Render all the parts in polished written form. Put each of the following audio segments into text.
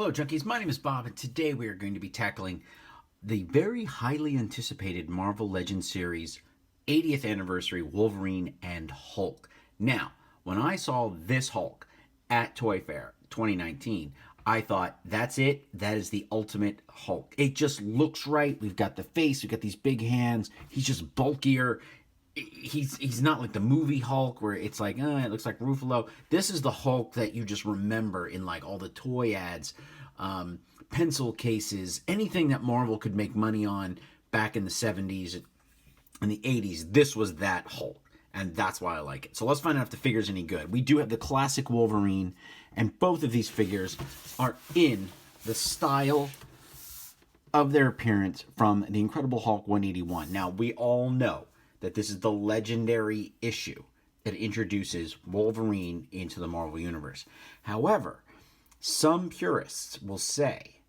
Hello, Junkies. My name is Bob, and today we are going to be tackling the very highly anticipated Marvel Legends series 80th anniversary Wolverine and Hulk. Now, when I saw this Hulk at Toy Fair 2019, I thought, that's it. That is the ultimate Hulk. It just looks right. We've got the face. We've got these big hands. He's just bulkier. He's not like the movie Hulk where it's like, it looks like Ruffalo. This is the Hulk that you just remember in like all the toy ads, pencil cases, anything that Marvel could make money on back in the 70s and the 80s. This was that Hulk, and that's why I like it. So let's find out if the figure's any good. We do have the Classic Wolverine, and both of these figures are in the style of their appearance from the Incredible Hulk 181. Now, we all know that this is the legendary issue that introduces Wolverine into the Marvel Universe. However, some purists will say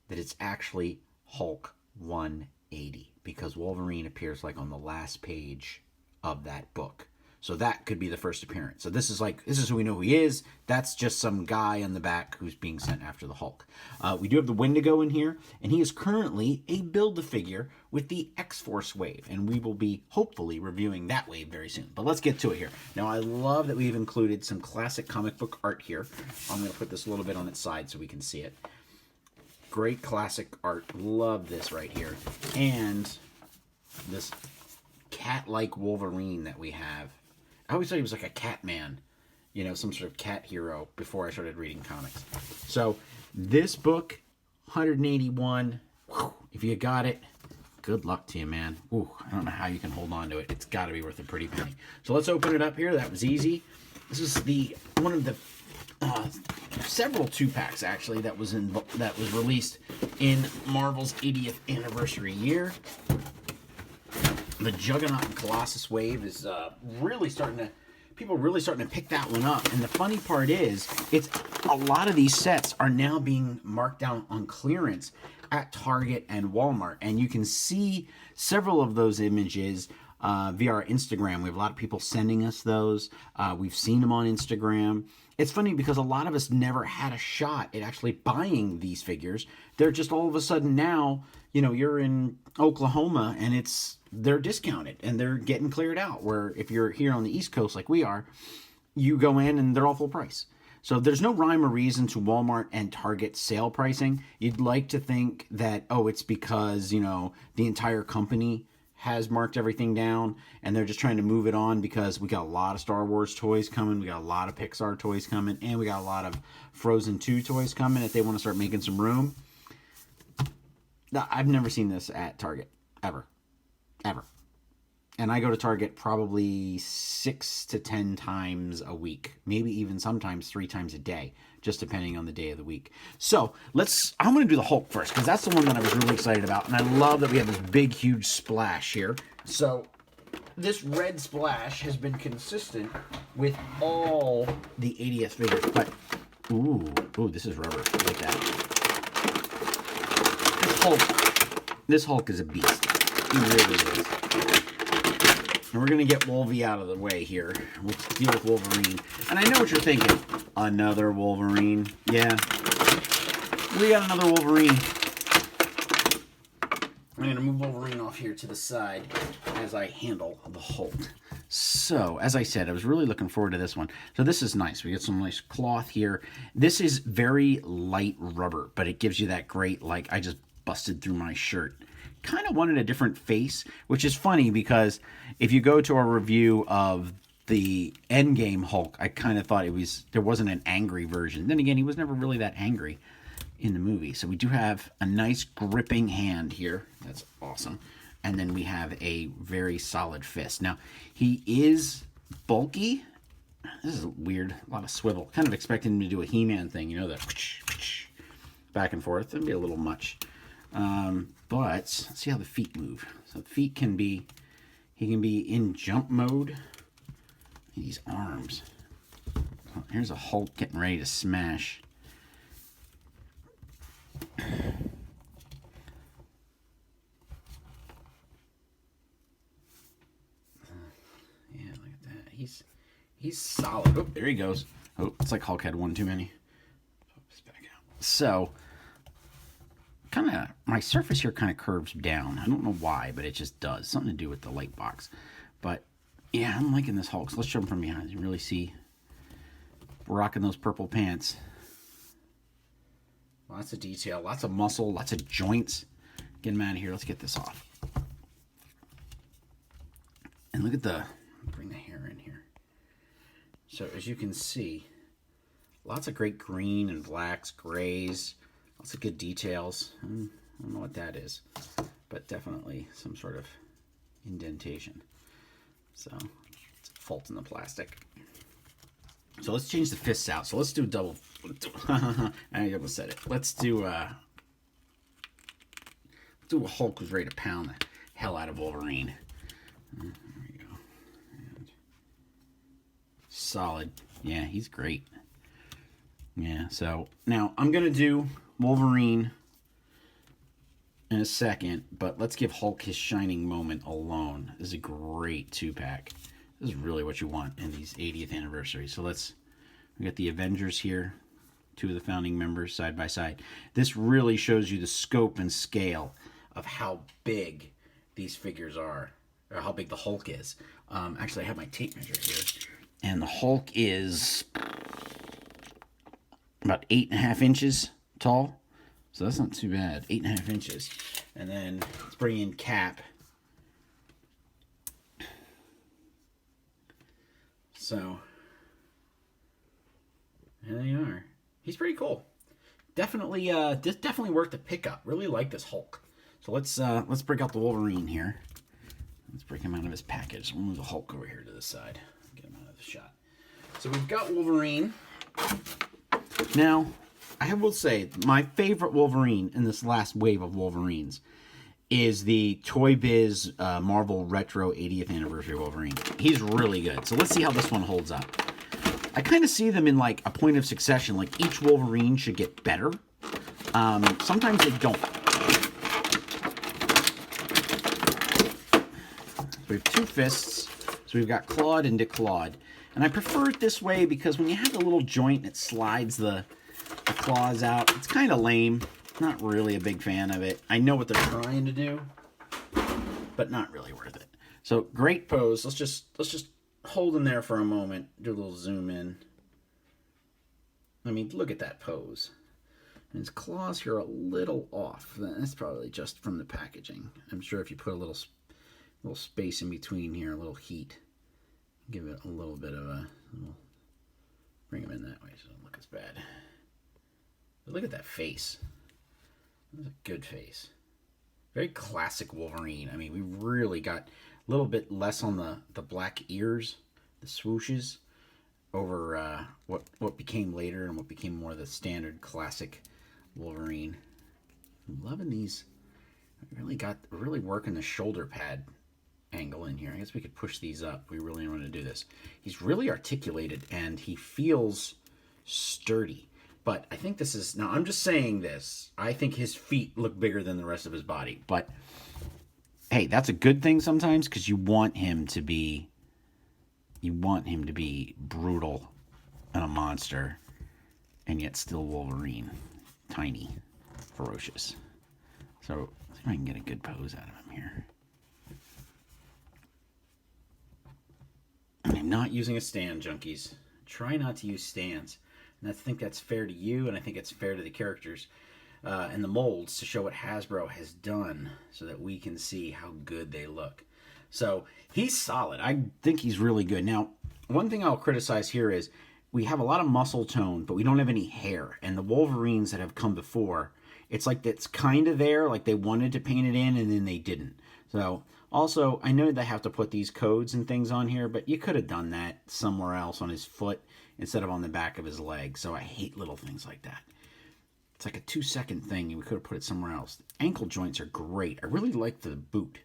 that it's actually Hulk 180 because Wolverine appears like on the last page of that book. So that could be the first appearance. So this is who we know who he is. That's just some guy on the back who's being sent after the Hulk. We do have the Wendigo in here, and he is currently a Build-A-Figure with the X-Force wave, and we will be hopefully reviewing that wave very soon. But let's get to it here. Now, I love that we've included some classic comic book art here. I'm going to put this a little bit on its side so we can see it. Great classic art. Love this right here. And this cat-like Wolverine that we have. I always thought he was like a cat man, you know, some sort of cat hero before I started reading comics. So this book, 181, if you got it, good luck to you, man. Ooh, I don't know how you can hold on to it. It's got to be worth a pretty penny. So let's open it up here. That was easy. This is one of the several 2-packs actually that was released in Marvel's 80th anniversary year. The Juggernaut and Colossus wave is people really starting to pick that one up. And the funny part is, it's a lot of these sets are now being marked down on clearance at Target and Walmart. And you can see several of those images via our Instagram. We have a lot of people sending us those. We've seen them on Instagram. It's funny because a lot of us never had a shot at actually buying these figures. They're just all of a sudden now, you know, you're in Oklahoma and they're discounted and they're getting cleared out. Where if you're here on the East Coast like we are, you go in and they're all full price. So there's no rhyme or reason to Walmart and Target sale pricing. You'd like to think that, it's because, you know, the entire company has marked everything down and they're just trying to move it on because we got a lot of Star Wars toys coming, we got a lot of Pixar toys coming, and we got a lot of Frozen 2 toys coming if they want to start making some room. I've never seen this at Target, ever. And I go to Target probably 6 to 10 times a week, maybe even sometimes 3 times a day, just depending on the day of the week. So I'm going to do the Hulk first because that's the one that I was really excited about. And I love that we have this big, huge splash here. So this red splash has been consistent with all the 80th figures. But, ooh, this is rubber. Look at that. This Hulk is a beast. He really is. And we're going to get Wolvie out of the way here. We'll deal with Wolverine. And I know what you're thinking. Another Wolverine. Yeah. We got another Wolverine. I'm going to move Wolverine off here to the side as I handle the Hulk. So, as I said, I was really looking forward to this one. So this is nice. We get some nice cloth here. This is very light rubber, but it gives you that great, like, I just busted through my shirt. Kind of wanted a different face, which is funny because if you go to our review of the Endgame Hulk, I kind of thought there wasn't an angry version. Then again, he was never really that angry in the movie. So we do have a nice gripping hand here. That's awesome. And then we have a very solid fist. Now, he is bulky. This is weird. A lot of swivel. Kind of expecting him to do a He-Man thing, you know, the back and forth. That'd be a little much. But let's see how the feet move. So the feet he can be in jump mode. These arms. Oh, here's a Hulk getting ready to smash. Yeah, look at that. He's solid. Oh, there he goes. Oh, it's like Hulk had one too many. Pop this back out. So, kind of, my surface here kind of curves down. I don't know why, but it just does. Something to do with the light box. But, yeah, I'm liking this Hulk. So let's show him from behind. You really see, we're rocking those purple pants. Lots of detail, lots of muscle, lots of joints. Get him out of here. Let's get this off. And look at bring the hair in here. So as you can see, lots of great green and blacks, grays, lots of good details. I don't know what that is, but definitely some sort of indentation. So it's a fault in the plastic. So let's change the fists out. So let's do a double. I almost said it. Let's do a Hulk who's ready to pound the hell out of Wolverine. There we go. And solid. Yeah, he's great. Yeah, so now I'm going to do Wolverine in a second, but let's give Hulk his shining moment alone. This is a great 2-pack. This is really what you want in these 80th anniversary. So we got the Avengers here, 2 of the founding members side by side. This really shows you the scope and scale of how big these figures are, or how big the Hulk is. Actually, I have my tape measure here, and the Hulk is about 8.5 inches tall. So that's not too bad, 8.5 inches. And then let's bring in Cap. So, there they are. He's pretty cool. Definitely, definitely worth the pickup. Really like this Hulk. So let's break out the Wolverine here. Let's break him out of his package. We'll move the Hulk over here to the side. Get him out of the shot. So we've got Wolverine. Now, I will say my favorite Wolverine in this last wave of Wolverines is the Toy Biz Marvel Retro 80th Anniversary Wolverine. He's really good. So let's see how this one holds up. I kind of see them in like a point of succession. Like each Wolverine should get better. Sometimes they don't. We have 2 fists. So we've got clawed and declawed. And I prefer it this way because when you have the little joint that slides the claws out, it's kind of lame. Not really a big fan of it. I know what they're trying to do, but not really worth it. So great pose. Let's just hold him there for a moment. Do a little zoom in. I mean, look at that pose. And his claws here are a little off. That's probably just from the packaging. I'm sure if you put a little space in between here, a little heat, give it a little bit of a. Bring him in that way so it doesn't look as bad. But look at that face. That's a good face. Very classic Wolverine. I mean, we really got a little bit less on the black ears, the swooshes, over what became later and what became more the standard classic Wolverine. I'm loving these. Really working the shoulder pad angle in here. I guess we could push these up. We really want to do this. He's really articulated and he feels sturdy. But I think this is, now I'm just saying this, I think his feet look bigger than the rest of his body. But, hey, that's a good thing sometimes because you want him to be brutal and a monster and yet still Wolverine. Tiny, ferocious. So, let's see if I can get a good pose out of him here. I'm not using a stand, junkies. Try not to use stands. And I think that's fair to you, and I think it's fair to the characters and the molds to show what Hasbro has done so that we can see how good they look. So he's solid. I think he's really good. Now, one thing I'll criticize here is we have a lot of muscle tone, but we don't have any hair. And the Wolverines that have come before, it's like that's kind of there, like they wanted to paint it in and then they didn't. So also, I know they have to put these codes and things on here, but you could have done that somewhere else on his foot instead of on the back of his leg. So I hate little things like that. It's like a 2-second thing, and we could have put it somewhere else. Ankle joints are great. I really like the boot.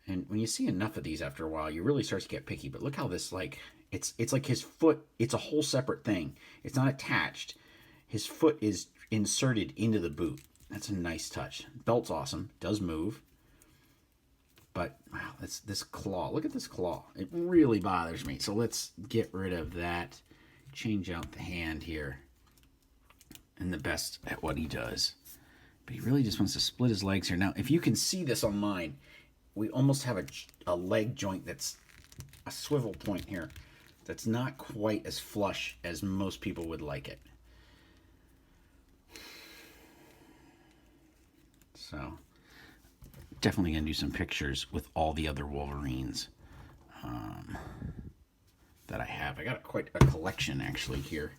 And when you see enough of these after a while, you really start to get picky. But look how this, like, it's like his foot, it's a whole separate thing. It's not attached. His foot is inserted into the boot. That's a nice touch. Belt's awesome. Does move. But, wow, this claw. Look at this claw. It really bothers me. So let's get rid of that. Change out the hand here. and the best at what he does. But he really just wants to split his legs here. Now, if you can see this on mine, we almost have a leg joint that's a swivel point here. That's not quite as flush as most people would like it. So, definitely going to do some pictures with all the other Wolverines that I have. I got quite a collection, actually, here.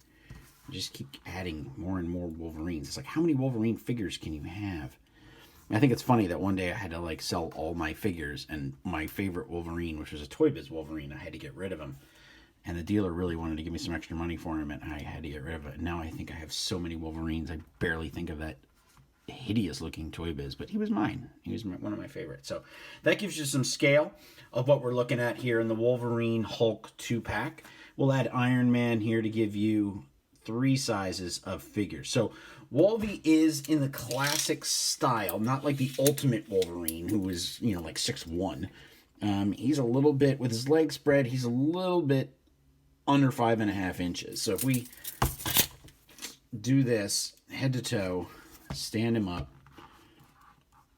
I just keep adding more and more Wolverines. It's like, how many Wolverine figures can you have? I think it's funny that one day I had to, like, sell all my figures, and my favorite Wolverine, which was a Toy Biz Wolverine, I had to get rid of him. And the dealer really wanted to give me some extra money for him, and I had to get rid of it. Now I think I have so many Wolverines, I barely think of that hideous-looking Toy Biz, but he was mine. He was one of my favorites. So that gives you some scale of what we're looking at here in the Wolverine Hulk 2-pack. We'll add Iron Man here to give you 3 sizes of figures. So Wolvie is in the classic style, not like the Ultimate Wolverine, who was, you know, like 6'1". He's a little bit, with his legs spread, he's a little bit under 5.5 inches. So if we do this head to toe, stand him up,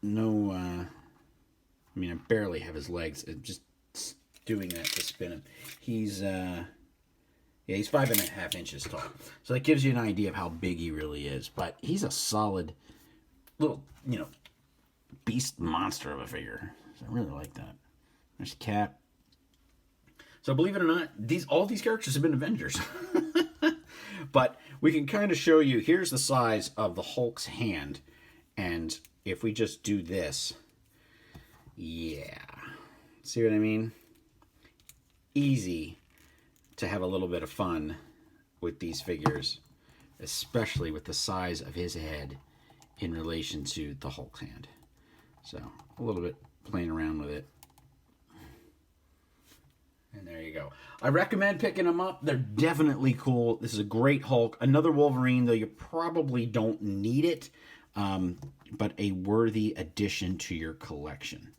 no, I mean, I barely have his legs, just doing that to spin him. He's, yeah, he's 5.5 inches tall. So that gives you an idea of how big he really is. But he's a solid little, you know, beast monster of a figure. So I really like that. There's Cap. So believe it or not, all these characters have been Avengers. But we can kind of show you, here's the size of the Hulk's hand. And if we just do this, yeah. See what I mean? Easy to have a little bit of fun with these figures, especially with the size of his head in relation to the Hulk's hand. So a little bit playing around with it. And there you go. I recommend picking them up. They're definitely cool. This is a great Hulk. Another Wolverine, though you probably don't need it, but a worthy addition to your collection.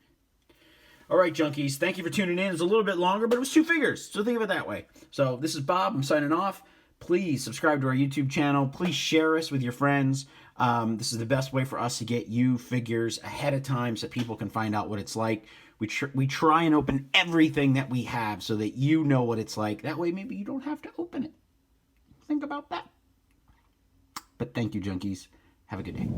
All right, junkies, thank you for tuning in. It was a little bit longer, but it was 2 figures, so think of it that way. So this is Bob. I'm signing off. Please subscribe to our YouTube channel. Please share us with your friends. This is the best way for us to get you figures ahead of time so people can find out what it's like. We try and open everything that we have so that you know what it's like. That way, maybe you don't have to open it. Think about that. But thank you, junkies. Have a good day.